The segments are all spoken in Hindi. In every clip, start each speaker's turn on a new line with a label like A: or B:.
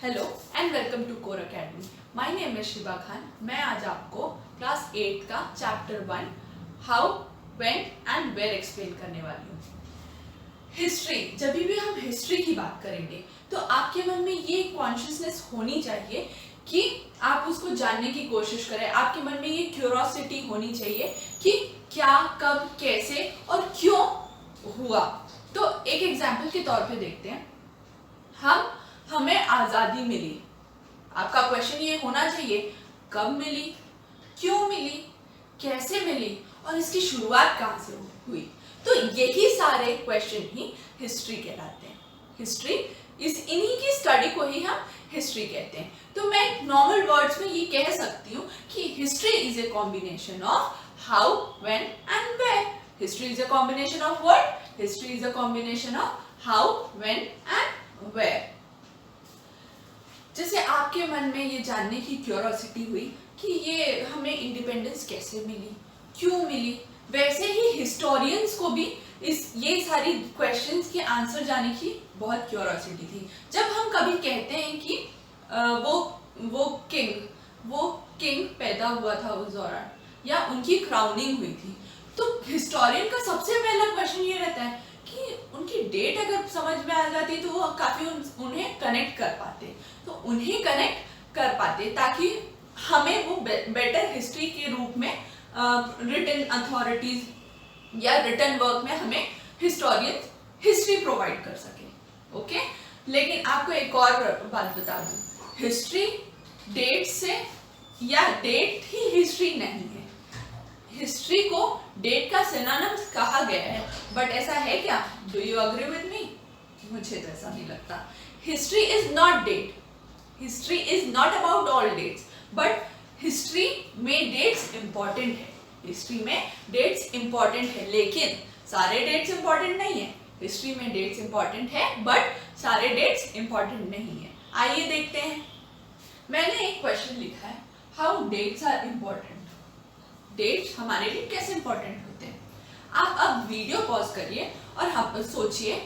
A: Hello and welcome to Core Academy. My name is Shiba Khan. मैं आज आपको क्लास 8 का chapter 1 how when and where explain करने वाली हूँ। हिस्ट्री, जब भी हम हिस्ट्री की बात करेंगे तो आपके मन में ये कॉन्शियसनेस होनी चाहिए कि आप उसको जानने की कोशिश करें। आपके मन में ये क्यूरोसिटी होनी चाहिए कि क्या, कब, कैसे और क्यों हुआ। तो एक एग्जाम्पल के तौर पे देखते हैं। हमें आज़ादी मिली। आपका क्वेश्चन ये होना चाहिए, कब मिली, क्यों मिली, कैसे मिली और इसकी शुरुआत कहाँ से हुई। तो यही सारे क्वेश्चन ही हिस्ट्री कहलाते हैं। हिस्ट्री इन्हीं की स्टडी को ही हम हिस्ट्री कहते हैं। तो मैं नॉर्मल वर्ड्स में ये कह सकती हूँ कि history is a combination of how, when and where. History is a combination of what? History is a combination of how, when and where. जैसे आपके मन में ये जानने की क्यूरोसिटी हुई कि ये हमें इंडिपेंडेंस कैसे मिली, क्यों मिली, वैसे ही हिस्टोरियंस को भी ये सारी क्वेश्चंस के आंसर जानने की बहुत क्यूरोसिटी थी। जब हम कभी कहते हैं कि वो किंग पैदा हुआ था उस दौरान या उनकी क्राउनिंग हुई थी, तो हिस्टोरियन का सबसे पहला क्वेश्चन ये रहता है कि उनकी डेट अगर समझ में आ जाती तो वो काफी उन्हें कनेक्ट कर पाते ताकि हमें वो बेटर हिस्ट्री के रूप में रिटन अथॉरिटीज या रिटन वर्क में हमें हिस्टोरियन हिस्ट्री प्रोवाइड कर सके। ओके, लेकिन आपको एक और बात बता दूं, हिस्ट्री डेट से या डेट ही हिस्ट्री नहीं है। हिस्ट्री को डेट का सिनोनिम कहा गया है, बट ऐसा है क्या? Do you agree with me? मुझे तो ऐसा नहीं लगता। History is not date. History is not about all dates, but history में डेट्स इंपॉर्टेंट है। हिस्ट्री में डेट्स इंपॉर्टेंट है, लेकिन सारे डेट्स इंपॉर्टेंट नहीं है। हिस्ट्री में डेट्स इंपॉर्टेंट है, बट सारे डेट्स इंपॉर्टेंट नहीं है। आइए देखते हैं। मैंने एक क्वेश्चन लिखा है, how dates are important. Dates हमारे लिए कैसे इंपॉर्टेंट होते हैं? आप अब वीडियो पॉज करिए और आप सोचिए।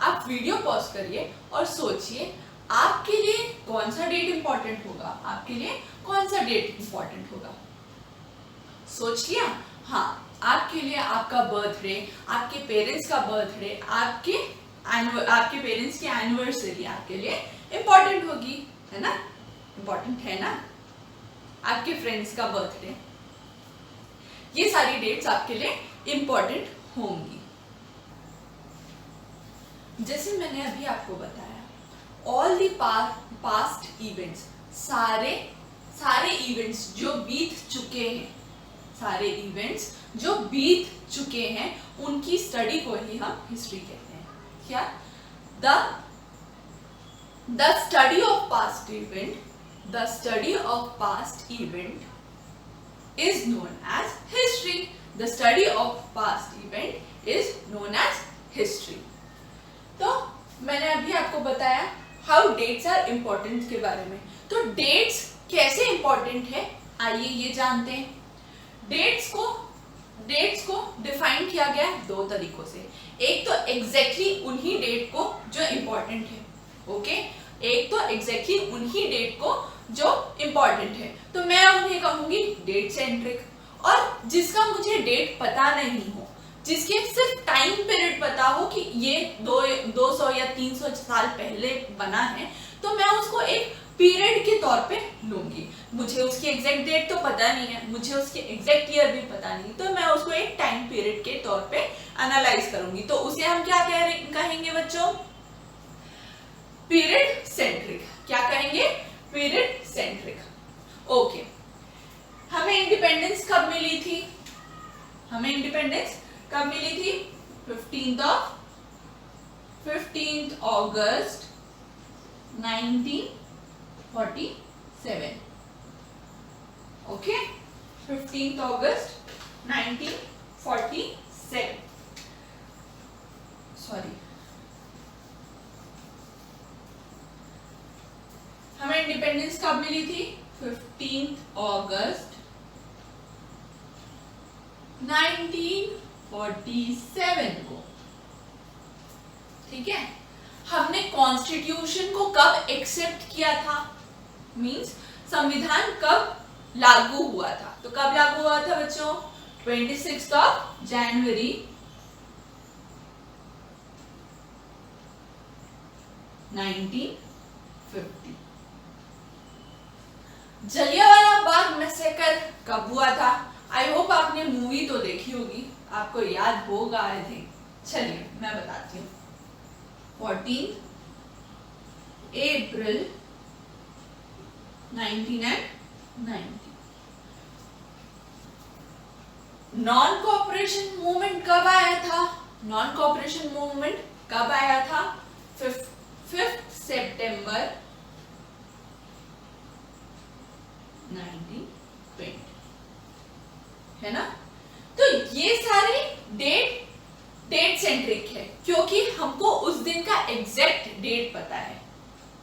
A: आप वीडियो पॉज करिए और सोचिए आपके लिए कौन सा डेट इंपॉर्टेंट होगा। आपके लिए कौन सा डेट इंपॉर्टेंट होगा? सोच लिया? हाँ, आपके लिए आपका बर्थडे, आपके पेरेंट्स का बर्थडे, आपके पेरेंट्स की एनिवर्सरी आपके लिए इंपॉर्टेंट होगी, है ना? इंपॉर्टेंट है ना? आपके फ्रेंड्स का बर्थडे, ये सारी डेट्स आपके लिए इंपॉर्टेंट होंगी। जैसे मैंने अभी आपको बताया, ऑल दी पास्ट इवेंट्स, सारे इवेंट्स जो बीत चुके हैं, सारे इवेंट्स जो बीत चुके हैं उनकी स्टडी को ही हम हिस्ट्री कहते हैं। क्या? The study of past event is known as history. The study of past event is known as history. तो मैंने अभी आपको बताया how dates are important के बारे में। तो dates कैसे important है, आइए ये जानते हैं। dates को डिफाइन किया गया है दो तरीकों से। एक तो एग्जैक्टली उन्हीं डेट को जो इम्पोर्टेंट है, ओके, एक तो एग्जैक्टली उन्हीं डेट को जो इम्पोर्टेंट है, तो मैं उन्हें कहूंगी डेट सेंट्रिक। और जिसका मुझे डेट पता नहीं हो, जिसके सिर्फ टाइम पीरियड पता हो कि ये 200 या 300 साल पहले बना है, तो मैं उसको एक पीरियड के तौर पे लूंगी। मुझे उसकी एग्जैक्ट डेट तो पता नहीं है, मुझे उसके एग्जैक्ट ईयर भी पता नहीं, तो मैं उसको एक टाइम पीरियड के तौर पे एनालाइज करूंगी। तो उसे हम क्या कहेंगे बच्चों? Period centric. क्या कहेंगे? Period centric. ओके, हमें इंडिपेंडेंस कब मिली थी? 15th अगस्त 1947। ओके, 15th अगस्त 1947। सॉरी, हमें इंडिपेंडेंस कब मिली थी? 15th अगस्त 1947 को। ठीक है, हमने कौन कॉन्स्टिट्यूशन को कब एक्सेप्ट किया था, मींस संविधान कब लागू हुआ था। तो कब लागू हुआ था बच्चों? 26 जनवरी 1950। जलियांवाला बाग मैसेकर कब हुआ था? आई होप आपने मूवी तो देखी होगी, आपको याद होगा आई थिंक। चलिए मैं बताती हूँ। 14 अप्रैल 1990। नॉन कोऑपरेशन मूवमेंट कब आया था? नॉन कोऑपरेशन मूवमेंट कब आया था? 5 सितंबर 1920, है ना। तो ये सारे डेट सेंट्रिक है क्योंकि हमको उस दिन का एग्जैक्ट डेट पता है,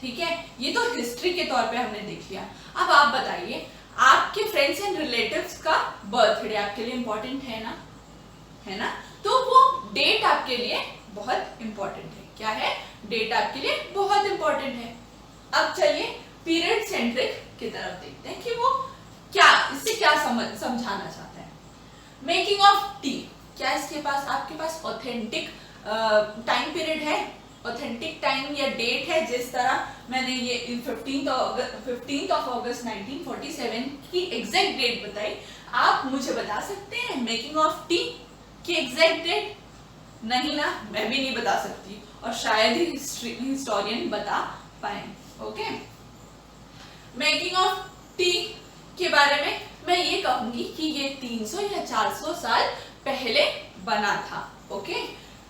A: ठीक है। ये तो हिस्ट्री के तौर पे हमने देख लिया। अब आप बताइए, आपके फ्रेंड्स एंड रिलेटिव्स का बर्थडे आपके लिए इंपॉर्टेंट है ना, है ना। तो वो डेट आपके लिए बहुत इंपॉर्टेंट है। क्या है? डेट आपके लिए बहुत इंपॉर्टेंट है। अब चलिए पीरियड सेंट्रिक की तरफ देखते हैं कि वो क्या, इससे क्या समझाना चाहता है। मेकिंग ऑफ टी, क्या इसके पास, आपके पास ऑथेंटिक टाइम पीरियड है, ऑथेंटिक टाइम या डेट है? जिस तरह मैंने ये 15 अगस्त 1947 की एग्जैक्ट डेट बताई, आप मुझे बता सकते हैं मेकिंग ऑफ टी की एग्जैक्ट डेट? नहीं ना, मैं भी नहीं बता सकती और शायद ही हिस्टोरियन बता पाए। ओके, मेकिंग ऑफ टी के बारे में मैं ये कहूंगी कि ये 300 या 400 साल पहले बना था। ओके,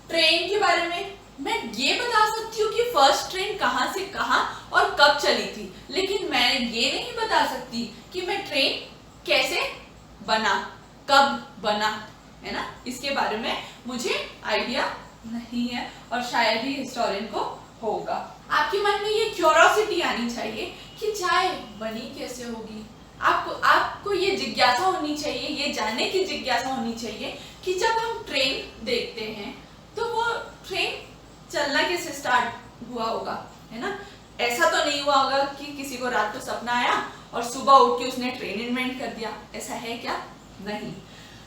A: ट्रेन के बारे में मैं ये बता सकती हूँ कि फर्स्ट ट्रेन कहाँ से कहाँ और कब चली थी, लेकिन मैं ये नहीं बता सकती कि मैं ट्रेन कैसे बना, कब बना, है ना। इसके बारे में मुझे आइडिया नहीं है और शायद ही हिस्टोरियन को होगा। आपके मन में ये क्यूरियोसिटी आनी चाहिए कि चाय बनी कैसे होगी। आपको ये जिज्ञासा होनी चाहिए, ये जानने की जिज्ञासा होनी चाहिए कि जब हम ट्रेन देखते हैं तो वो ट्रेन चलना कैसे स्टार्ट हुआ होगा, है ना। ऐसा तो नहीं हुआ होगा कि किसी को रात को सपना आया और सुबह उठ के उसने ट्रेन इन्वेंट कर दिया, ऐसा है क्या? नहीं।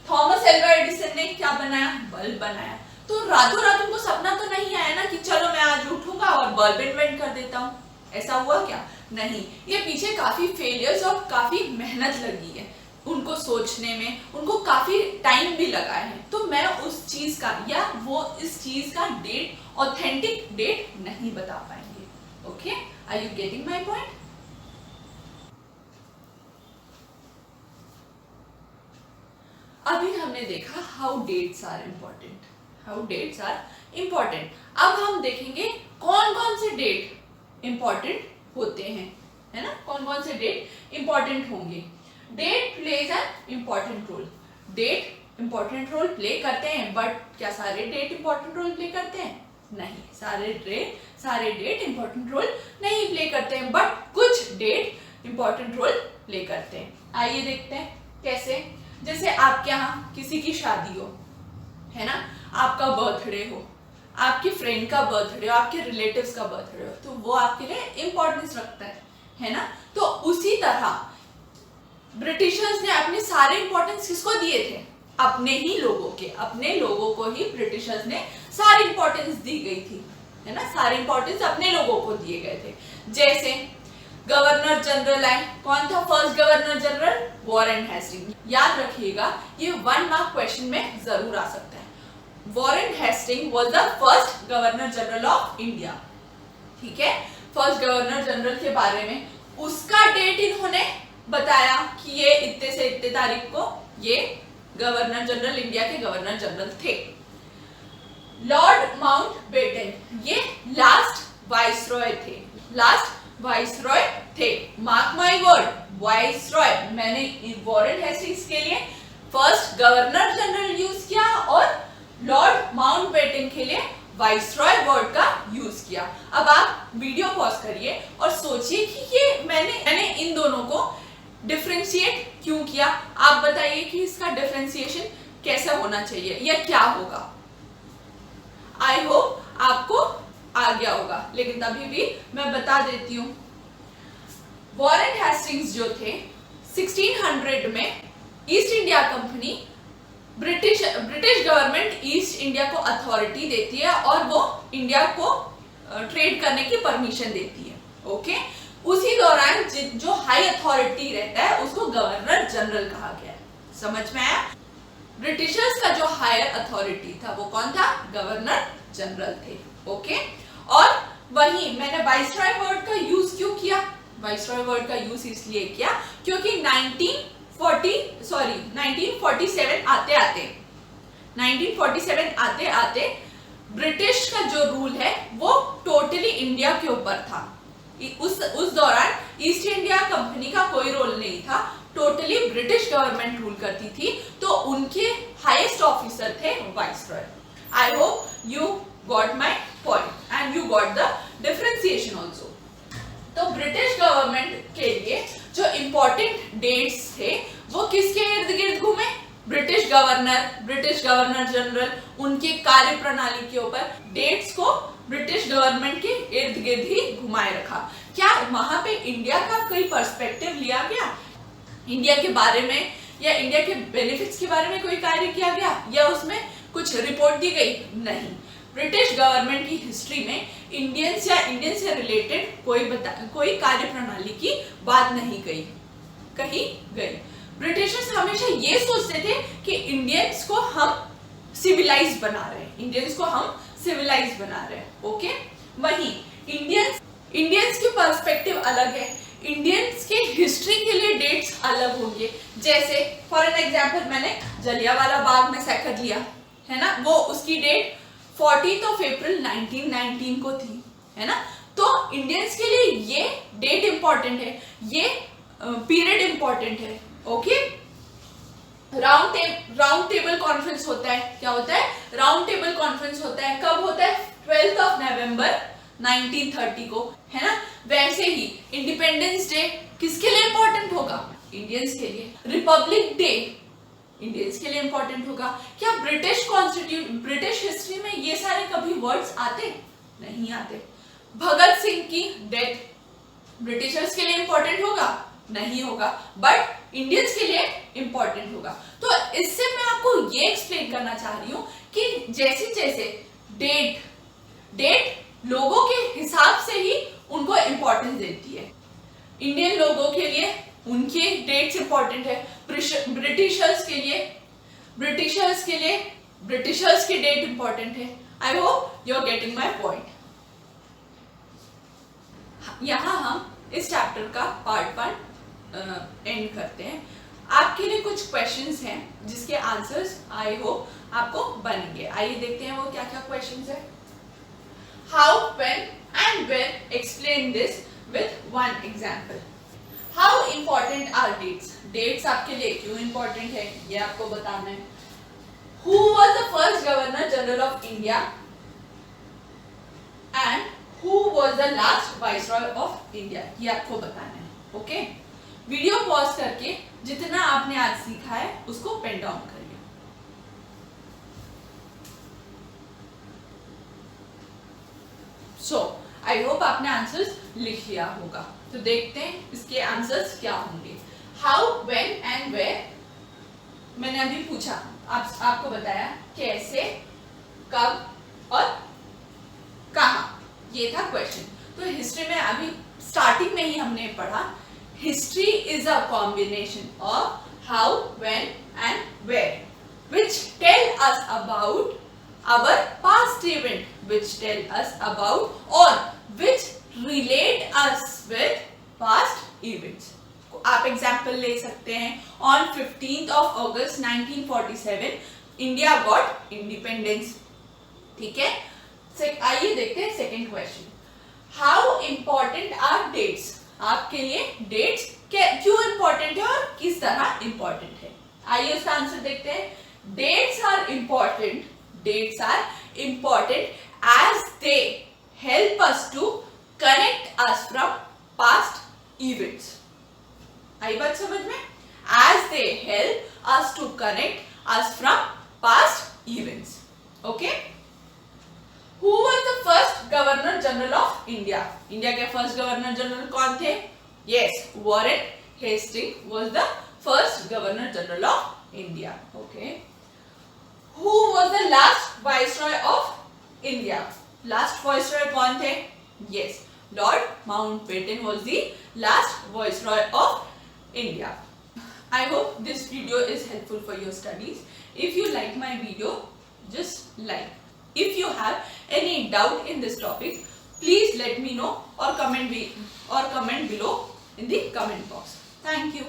A: थॉमस एल्वा एडिसन ने क्या बनाया? बल्ब बनाया। तो रातों रात उनको सपना तो नहीं आया ना कि चलो मैं आज उठूंगा और बल्ब इन्वेंट कर देता हूँ, ऐसा हुआ क्या? नहीं। ये पीछे काफी फेलियर्स और काफी मेहनत लगी है उनको सोचने में, उनको काफी टाइम भी लगा है। तो मैं उस चीज का या वो इस चीज का डेट, ऑथेंटिक डेट नहीं बता पाएंगे। Okay, are you getting my point? अभी हमने देखा हाउ डेट्स आर इम्पोर्टेंट। अब हम देखेंगे कौन कौन से डेट इंपॉर्टेंट होते हैं, है ना। कौन कौन से डेट इंपॉर्टेंट होंगे। Date plays an important role. Date important role play करते हैं, बट क्या सारे डेट इंपॉर्टेंट रोल प्ले करते हैं? नहीं, सारे डेट इंपॉर्टेंट रोल नहीं प्ले करते हैं, बट कुछ डेट इंपॉर्टेंट रोल प्ले करते हैं। आइए देखते हैं कैसे। जैसे आपके यहाँ किसी की शादी हो, है ना, आपका बर्थडे हो, आपकी फ्रेंड का बर्थडे हो, आपके रिलेटिव्स का बर्थडे हो, तो वो आपके लिए इंपॉर्टेंस रखता है ना। तो उसी तरह ब्रिटिशर्स ने अपने सारे इंपॉर्टेंस किसको दिए थे? अपने लोगों को ही ब्रिटिशर्स ने सारी इंपॉर्टेंस दी गई थी, है ना। सारे इंपॉर्टेंस अपने लोगों को दिए गए थे। जैसे गवर्नर जनरल आए, कौन था first governor general? Warren Hastings. याद रखिएगा, ये 1 मार्क क्वेश्चन में जरूर आ सकता है। Warren Hastings was the first governor general of India, ठीक है। फर्स्ट गवर्नर जनरल के बारे में उसका डेट इन्होंने बताया कि ये इतने से इतने तारीख को ये गवर्नर जनरल, इंडिया के गवर्नर जनरल थे। लॉर्ड माउंटबेटन, ये लास्ट वाइसरॉय थे। Mark my word, viceroy. मैंने वॉरेन हेस्टिंग्स के लिए फर्स्ट गवर्नर जनरल यूज किया और लॉर्ड माउंटबेटन के लिए वाइसरॉय वर्ड का यूज किया। अब आप वीडियो पॉज करिए और सोचिए कि ये मैंने इन दोनों को डिफरेंशिएट क्यों किया। आप बताइए कि इसका डिफरेंशिएशन कैसा होना चाहिए या क्या होगा। आई होप आपको आ गया होगा, लेकिन तभी भी मैं बता देती हूँ। वॉरेन हेस्टिंग्स जो थे 1600 में east India company, British government east India को अथॉरिटी देती है और वो इंडिया को ट्रेड करने की परमिशन देती है। ओके, उसी दौरान जो हाई अथॉरिटी रहता है उसको गवर्नर जनरल कहा गया है। समझ में आया? ब्रिटिशर्स का जो हायर अथॉरिटी था वो कौन था? गवर्नर जनरल थे। ओके, और वहीं मैंने वाइसरॉय वर्ड का यूज क्यों किया? वाइसरॉय वर्ड का यूज इसलिए किया क्योंकि 1947 आते आते ब्रिटिश का जो रूल है वो टोटली इंडिया के ऊपर था। उस दौरान ईस्ट इंडिया कंपनी का कोई रोल नहीं था, टोटली ब्रिटिश गवर्नमेंट रूल करती थी, तो उनके हाईएस्ट ऑफिसर थे viceroy. I hope you got my point and you got the differentiation also. तो ब्रिटिश गवर्नमेंट के लिए जो इंपॉर्टेंट डेट्स थे वो किसके इर्द गिर्द घूमे? ब्रिटिश गवर्नर जनरल, उनके कार्य प्रणाली के ऊपर डेट्स को ब्रिटिश गवर्नमेंट के इर्द गिर्द ही घुमाए रखा। क्या वहां पे इंडिया का कोई पर्सपेक्टिव लिया गया? इंडिया के बारे में या इंडिया के बेनिफिट्स के बारे में कोई कार्य किया गया या उसमें कुछ रिपोर्ट दी गई? नहीं। ब्रिटिश गवर्नमेंट की हिस्ट्री में इंडियंस या इंडियन से रिलेटेड कोई कार्य प्रणाली की बात नहीं कही गई। ब्रिटिशर्स हमेशा ये सोचते थे कि इंडियंस को हम सिविलाइज बना रहे हैं। ओके, वहीं इंडियंस की पर्सपेक्टिव अलग है, इंडियंस के हिस्ट्री के लिए डेट्स अलग होंगे। जैसे फॉर एन एग्जांपल मैंने जलियांवाला बाग मैसेकर लिया है ना, वो उसकी डेट 14 अप्रैल 1919 को थी, है ना। तो इंडियंस के लिए ये डेट इंपॉर्टेंट है, ये पीरियड इंपॉर्टेंट है। ओके, राउंड टेबल कॉन्फ्रेंस होता है। क्या होता है? राउंड टेबल कॉन्फ्रेंस होता है। कब होता है? 12 नवंबर 1930 को, है ना। वैसे ही इंडिपेंडेंस डे किसके लिए इंपॉर्टेंट होगा? इंडियंस के लिए। रिपब्लिक डे इंडियंस के लिए इंपॉर्टेंट होगा। क्या ब्रिटिश हिस्ट्री में ये सारे कभी वर्ड्स आते? नहीं आते। भगत सिंह की डेथ ब्रिटिशर्स के लिए इंपॉर्टेंट होगा? नहीं होगा, बट इंडियंस के लिए इंपॉर्टेंट होगा। तो इससे मैं आपको ये एक्सप्लेन करना चाह रही हूं कि जैसे डेट लोगों के हिसाब से ही उनको इंपॉर्टेंस देती है। इंडियन लोगों के लिए उनके डेट्स इंपॉर्टेंट है, ब्रिटिशर्स के डेट इंपॉर्टेंट है। I hope you are getting my point. यहां हम इस चैप्टर का पार्ट 1 एंड करते हैं। आपके लिए कुछ क्वेश्चंस हैं जिसके आंसर्स आई होप आपको बनेंगे। आइए देखते हैं वो क्या क्या क्वेश्चंस है। How, when and where, explain this with one example. How important are dates? Dates आपके लिए क्यों इंपॉर्टेंट है ये आपको बताना है। Who was the first governor general of India and who was the last viceroy of India, ये आपको बताना है। ओके, वीडियो पॉज करके जितना आपने आज सीखा है उसको पेन डाउन करिए। आई होप आपने आंसर्स लिख लिया होगा। तो देखते हैं इसके आंसर्स क्या होंगे। हाउ, व्हेन एंड वेयर मैंने अभी पूछा, आपको बताया कैसे, कब और कहां, ये था क्वेश्चन। तो हिस्ट्री में अभी स्टार्टिंग में ही हमने पढ़ा, history is a combination of how, when and where which tell us about our past event, which tell us about or which relate us with past events. आप एग्जाम्पल ले सकते हैं। On 15th of August 1947 India got independence. ठीक है, आइए देखते हैं second question. How important are dates? आपके लिए डेट्स क्यों इंपॉर्टेंट है और किस तरह इंपॉर्टेंट है? आइए उसका आंसर देखते हैं। Dates are important as they help us to connect us from past events. आई बात समझ में? As they help us to connect us from past events. Okay? Who was the first Governor General of India? India के फर्स्ट गवर्नर जनरल कौन थे? Yes, Warren Hastings was the first Governor General of India. Okay. Who was the last Viceroy of India? Last Viceroy कौन थे? Yes, Lord Mountbatten was the last Viceroy of India. I hope this video is helpful for your studies. If you like my video, just like. If you have any doubt in this topic, please let me know or comment below in the comment box. Thank you.